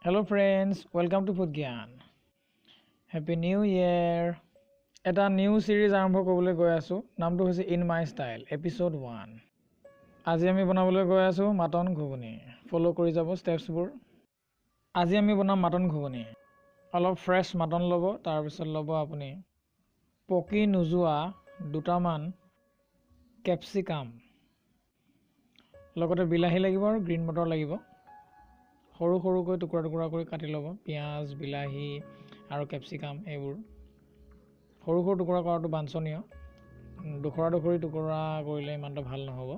Hello friends, welcome to Food Gyan. Happy New Year. এটা new সিৰিজ আৰম্ভ কৰিবলৈ গৈ আছো। নামটো হৈছে ইন মাই ষ্টাইল এপিসোড 1। আজি আমি বনাবলৈ গৈ আছো মাটন ঘুগুনি। ফলো কৰি যাব ষ্টেপছবোৰ। আজি আমি বনাম মাটন ঘুগুনি। অলপ ফ্ৰেছ মাটন ল'ব, তাৰ পিছত ল'ব আপুনি পকি নোযোৱা দুটামান কেপচিকাম। লগতে বিলাহী লাগিব আৰু গ্ৰীণ মটৰ লাগিব। সৰু সৰুকৈ টুকুৰা টুকুৰা কৰি কাটি ল'ব। পিঁয়াজ, বিলাহী আৰু কেপচিকাম এইবোৰ সৰু সৰু টুকুৰা কৰাটো বাঞ্ছনীয়। দুখৰা দুখৰি টুকুৰা কৰিলে ইমানটো ভাল নহ'ব,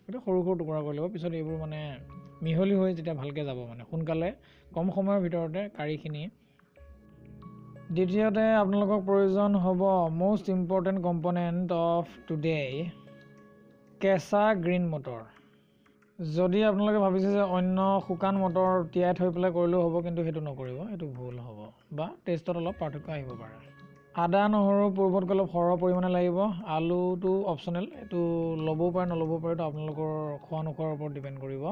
গতিকে সৰু সৰু টুকুৰা কৰি ল'ব। পিছত এইবোৰ মিহলি হৈ যেতিয়া ভালকৈ যাব, সোনকালে কম সময়ৰ ভিতৰতে কাৰীখিনি। দ্বিতীয়তে আপোনালোকক প্ৰয়োজন হ'ব most important component of today, কেঁচা গ্ৰীণ মটৰ। যদি আপোনালোকে ভাবিছে যে অন্য শুকান মটৰ তিয়াই থৈ পেলাই কৰিলেও হ'ব, কিন্তু সেইটো নকৰিব, সেইটো ভুল হ'ব বা টেষ্টত অলপ পাৰ্থক্য আহিব পাৰে। আদা নহৰু পূৰ্বতকৈ অলপ সৰহ পৰিমাণে লাগিব। আলুটো অপশ্যনেল, এইটো ল'বও পাৰে নল'বও পাৰে, এইটো আপোনালোকৰ খোৱা নোখোৱাৰ ওপৰত ডিপেণ্ড কৰিব।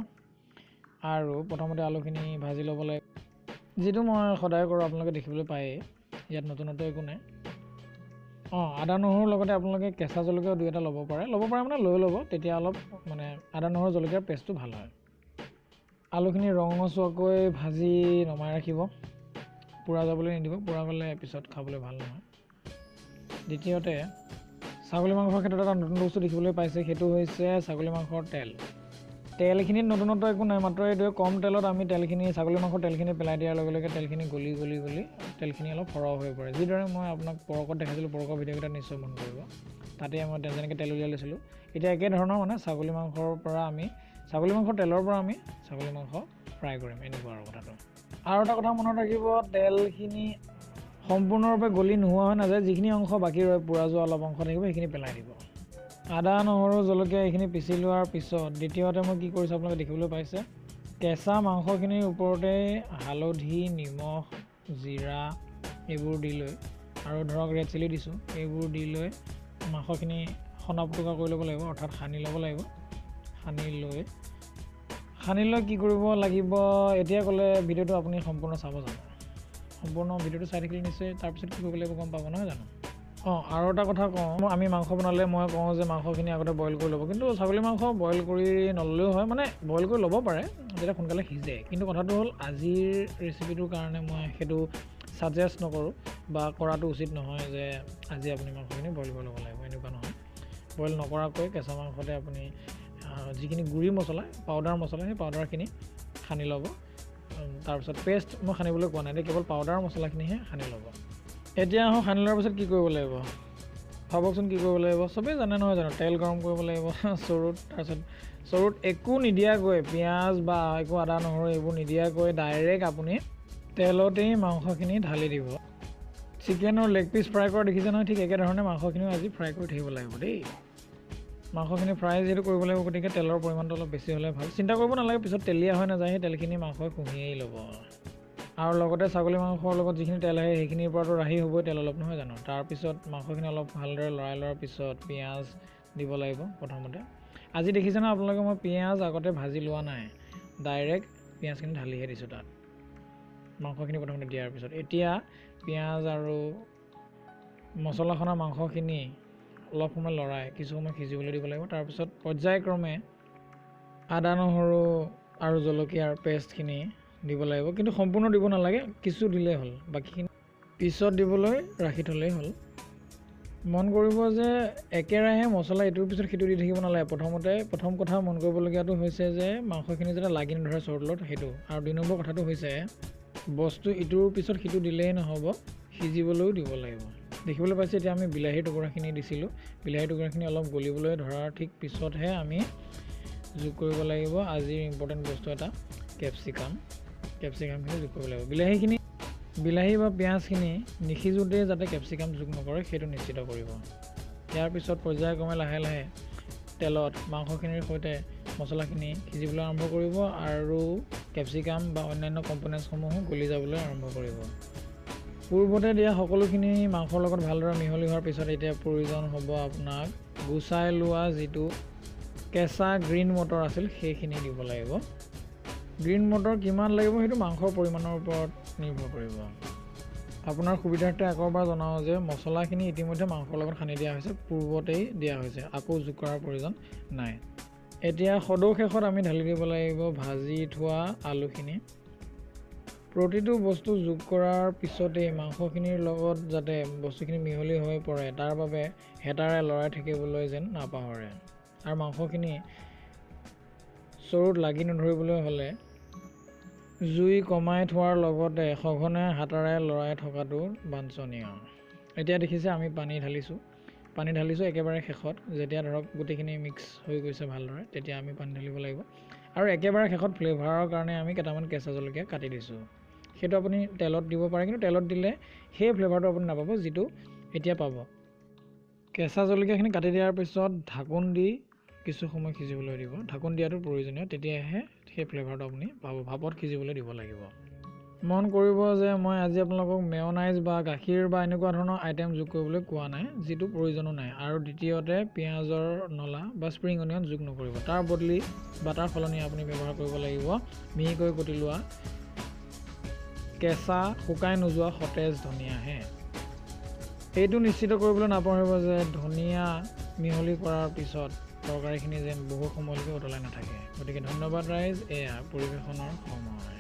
আৰু প্ৰথমতে আলুখিনি ভাজি ল'ব লাগিব, যিটো মই সদায় কৰোঁ, আপোনালোকে দেখিবলৈ পায়েই, ইয়াত নতুনত্ব একো নাই। আদা নহৰুৰ লগতে আপোনালোকে কেঁচা জলকীয়াও 2-এটা ল'ব পাৰে লৈ ল'ব, তেতিয়া অলপ আদা নহৰু জলকীয়াৰ পেষ্টটো ভাল হয়। আলুখিনি ৰঙচুৱাকৈ ভাজি নমাই ৰাখিব, পোৰা যাবলৈ নিদিব, পোৰা গ'লে পিছত খাবলৈ ভাল নহয়। দ্বিতীয়তে ছাগলী মাংসৰ ক্ষেত্ৰত এটা নতুন বস্তু দেখিবলৈ পাইছে, সেইটো হৈছে ছাগলী মাংসৰ তেল। তেলখিনিত নতুনত্ব একো নাই, মাত্ৰ এইটোৱে কম তেলত আমি ছাগলী মাংসৰ তেলখিনি পেলাই দিয়াৰ লগে লগে তেলখিনি গলি তেলখিনি অলপ সৰহ হৈ পৰে। যিদৰে মই আপোনাক পৰকত দেখাইছিলোঁ, পৰকৰ ভিডিঅ'কেইটা নিশ্চয় মন কৰিব, তাতে মই যেনেকৈ তেল উলিয়াই লৈছিলোঁ। এতিয়া একে ধৰণৰ ছাগলী মাংসৰ তেলৰ পৰা আমি ছাগলী মাংস ফ্ৰাই কৰিম, এনেকুৱা আৰু কথাটো। আৰু এটা কথা মনত ৰাখিব, তেলখিনি সম্পূৰ্ণৰূপে গলি নোহোৱা হৈ নাযায়, যিখিনি অংশ বাকী ৰয়, পোৰা যোৱা অলপ অংশ থাকিব, সেইখিনি পেলাই দিব। আদা নহৰু জলকীয়া এইখিনি পিচি লোৱাৰ পিছত দ্বিতীয়তে মই কি কৰিছোঁ আপোনালোকে দেখিবলৈ পাইছে, কেঁচা মাংসখিনিৰ ওপৰতে হালধি, নিমখ, জিৰা এইবোৰ দি লৈ, আৰু ধৰক ৰেড চিলি দিছোঁ, এইবোৰ দি লৈ মাংসখিনি সনা পুটুকা কৰি ল'ব লাগিব, অৰ্থাৎ সানি ল'ব লাগিব। সানি লৈ কি কৰিব লাগিব, এতিয়া ক'লে ভিডিঅ'টো আপুনি সম্পূৰ্ণ চাব জানো, সম্পূৰ্ণ ভিডিঅ'টো চাই থাকিলে নিশ্চয় তাৰপিছত কি কৰিব লাগিব গম পাব, নহয় জানো। আৰু এটা কথা কওঁ, আমি মাংস বনালে মই কওঁ যে মাংসখিনি আগতে বইল কৰি ল'ব, কিন্তু ছাগলী মাংস বইল কৰি নল'লেও হয়, বইল কৰি ল'ব পাৰে, যেতিয়া সোনকালে সিজে। কিন্তু কথাটো হ'ল, আজিৰ ৰেচিপিটোৰ কাৰণে মই সেইটো ছাজেষ্ট নকৰোঁ বা কৰাটো উচিত নহয় যে আজি আপুনি মাংসখিনি বইল কৰি ল'ব লাগিব, এনেকুৱা নহয়। বইল নকৰাকৈ কেঁচা মাংসতে আপুনি যিখিনি গুড়ি মছলা, পাউডাৰ মছলা, সেই পাউডাৰখিনি সানি ল'ব। তাৰপিছত পেষ্ট মই সানিবলৈ কোৱা নাই, কেৱল পাউডাৰ মছলাখিনিহে সানি ল'ব। এতিয়া সানি লোৱাৰ পিছত কি কৰিব লাগিব ভাবকচোন, কি কৰিব লাগিব, চবেই জানে নহয় জানো। তেল গৰম কৰিব লাগিব চৰুত, তাৰপিছত চৰুত একো নিদিয়াকৈ, পিঁয়াজ বা একো আদা নহৰু এইবোৰ নিদিয়াকৈ ডাইৰেক্ট আপুনি তেলতেই মাংসখিনি ঢালি দিব। চিকেনৰ লেগ পিচ ফ্ৰাই কৰা দেখিছে নহয়, ঠিক একেধৰণে মাংসখিনিও আজি ফ্ৰাই কৰি থাকিব লাগিব দেই। মাংসখিনি ফ্ৰাই যিহেতু কৰিব লাগিব, গতিকে তেলৰ পৰিমাণটো অলপ বেছি হ'লে ভাল। চিন্তা কৰিব নালাগে, পিছত তেলীয়া হৈ নাযায়, সেই তেলখিনি মাংসই কুঁহিয়াই ল'ব। আৰু লগতে ছাগলী মাংসৰ লগত যিখিনি তেল আহে, সেইখিনিৰ পৰাতো ৰাহি হ'বই তেল অলপ, নহয় জানো। তাৰপিছত মাংসখিনি অলপ ভালদৰে লৰাই লোৱাৰ পিছত পিঁয়াজ দিব লাগিব প্ৰথমতে। আজি দেখিছে নহয় আপোনালোকে, মই পিঁয়াজ আগতে ভাজি লোৱা নাই, ডাইৰেক্ট পিঁয়াজখিনি ঢালিহে দিছোঁ তাত, মাংসখিনি প্ৰথমতে দিয়াৰ পিছত। এতিয়া পিঁয়াজ আৰু মছলা সনা মাংসখিনি অলপ সময় লৰাই কিছু সময় সিজিবলৈ দিব লাগিব। তাৰপিছত পৰ্যায়ক্ৰমে আদা নহৰু আৰু জলকীয়াৰ পেষ্টখিনি দিব লাগিব, কিন্তু সম্পূৰ্ণ দিব নালাগে, কিছু দিলেই হ'ল, বাকীখিনি পিছত দিবলৈ ৰাখি থ'লেই হ'ল। মন কৰিব যে একেৰাহে মছলা ইটোৰ পিছত সিটো দি থাকিব নালাগে। প্ৰথম কথা মন কৰিবলগীয়াটো হৈছে যে মাংসখিনি যাতে লাগি নধৰে চৰুৰ লগত, সেইটো। আৰু 2 নম্বৰ কথাটো হৈছে বস্তু ইটোৰ পিছত সিটো দিলেই নহ'ব, সিজিবলৈও দিব লাগিব। দেখিবলৈ পাইছে, এতিয়া আমি বিলাহীৰ টুকুৰাখিনি দিছিলোঁ, বিলাহীৰ টুকুৰাখিনি অলপ গলিবলৈ ধৰাৰ ঠিক পিছতহে আমি যোগ কৰিব লাগিব আজিৰ ইম্পৰ্টেণ্ট বস্তু এটা, কেপচিকামখিনি যোগ কৰিব লাগিব। বিলাহী বা পিঁয়াজখিনি নিসিজোঁতেই যাতে কেপচিকাম যোগ নকৰে, সেইটো নিশ্চিত কৰিব। ইয়াৰ পিছত পৰ্যায়ক্ৰমে লাহে লাহে তেলত মাংসখিনিৰ সৈতে মছলাখিনি সিজিবলৈ আৰম্ভ কৰিব, আৰু কেপচিকাম বা অন্যান্য কম্পনেণ্টছসমূহো গলি যাবলৈ আৰম্ভ কৰিব। পূৰ্বতে দিয়া সকলোখিনি মাংসৰ লগত ভালদৰে মিহলি হোৱাৰ পিছত এতিয়া প্ৰয়োজন হ'ব আপোনাক গুচাই লোৱা যিটো কেঁচা গ্ৰীণ মটৰ আছিল, সেইখিনি দিব লাগিব। গ্ৰীণ মটৰ কিমান লাগিব সেইটো মাংসৰ পৰিমাণৰ ওপৰত নিৰ্ভৰ কৰিব। আপোনাৰ সুবিধাৰ্থে আকৌবাৰ জনাওঁ যে মছলাখিনি ইতিমধ্যে মাংসৰ লগত সানি দিয়া হৈছে, পূৰ্বতেই দিয়া হৈছে, আকৌ যোগ কৰাৰ প্ৰয়োজন নাই। এতিয়া সদৌ আমি ঢালি দিব লাগিব ভাজি থোৱা আলুখিনি। প্ৰতিটো বস্তু যোগ কৰাৰ পিছতেই মাংসখিনিৰ লগত যাতে বস্তুখিনি মিহলি হৈ পৰে তাৰ বাবে হেতাৰে লৰাই থাকিবলৈ যেন নাপাহৰে। আৰু মাংসখিনি চৰুত লাগি নধৰিবলৈ হ'লে জুই কমাই থোৱাৰ লগতে সঘনে হাতেৰে লৰাই থকাটো বাঞ্ছনীয়। এতিয়া দেখিছে আমি পানী ঢালিছোঁ একেবাৰে শেষত, যেতিয়া ধৰক গোটেইখিনি মিক্স হৈ গৈছে ভালদৰে তেতিয়া আমি পানী ঢালিব লাগিব। আৰু একেবাৰে শেষত ফ্লেভাৰৰ কাৰণে আমি কেইটামান কেঁচা জলকীয়া কাটি দিছোঁ। সেইটো আপুনি তেলত দিব পাৰে, কিন্তু তেলত দিলে সেই ফ্লেভাৰটো আপুনি নাপাব যিটো এতিয়া পাব। কেঁচা জলকীয়াখিনি কাটি দিয়াৰ পিছত ঢাকোন দি কিছু সময় সিজিবলৈ দিব। ঢাকোন দিয়াটো প্ৰয়োজনীয়, তেতিয়াহে সেই ফ্লেভাৰটো আপুনি পাব। ভাপত সিজিবলৈ দিব লাগিব। মন কৰিব যে মই আজি আপোনালোকক মেয়নাইজ বা গাখীৰ বা এনেকুৱা ধৰণৰ আইটেম যোগ কৰিবলৈ কোৱা নাই, যিটো প্ৰয়োজনো নাই। আৰু দ্বিতীয়তে পিঁয়াজৰ নলা বা স্প্ৰিং অনিয়ন যোগ নকৰিব। তাৰ বদলি বা তাৰ সলনি আপুনি ব্যৱহাৰ কৰিব লাগিব মিহিকৈ কুটি লোৱা কেঁচা শুকাই নোযোৱা সতেজ ধনিয়াহে। এইটো নিশ্চিত কৰিবলৈ নাপাহৰিব যে ধনিয়া মিহলি কৰাৰ পিছত তৰকাৰীখিনি যেন বহু সময়লৈকে উতলাই নাথাকে। গতিকে ধন্যবাদ ৰাইজ, এয়া পৰিৱেশনৰ সময়।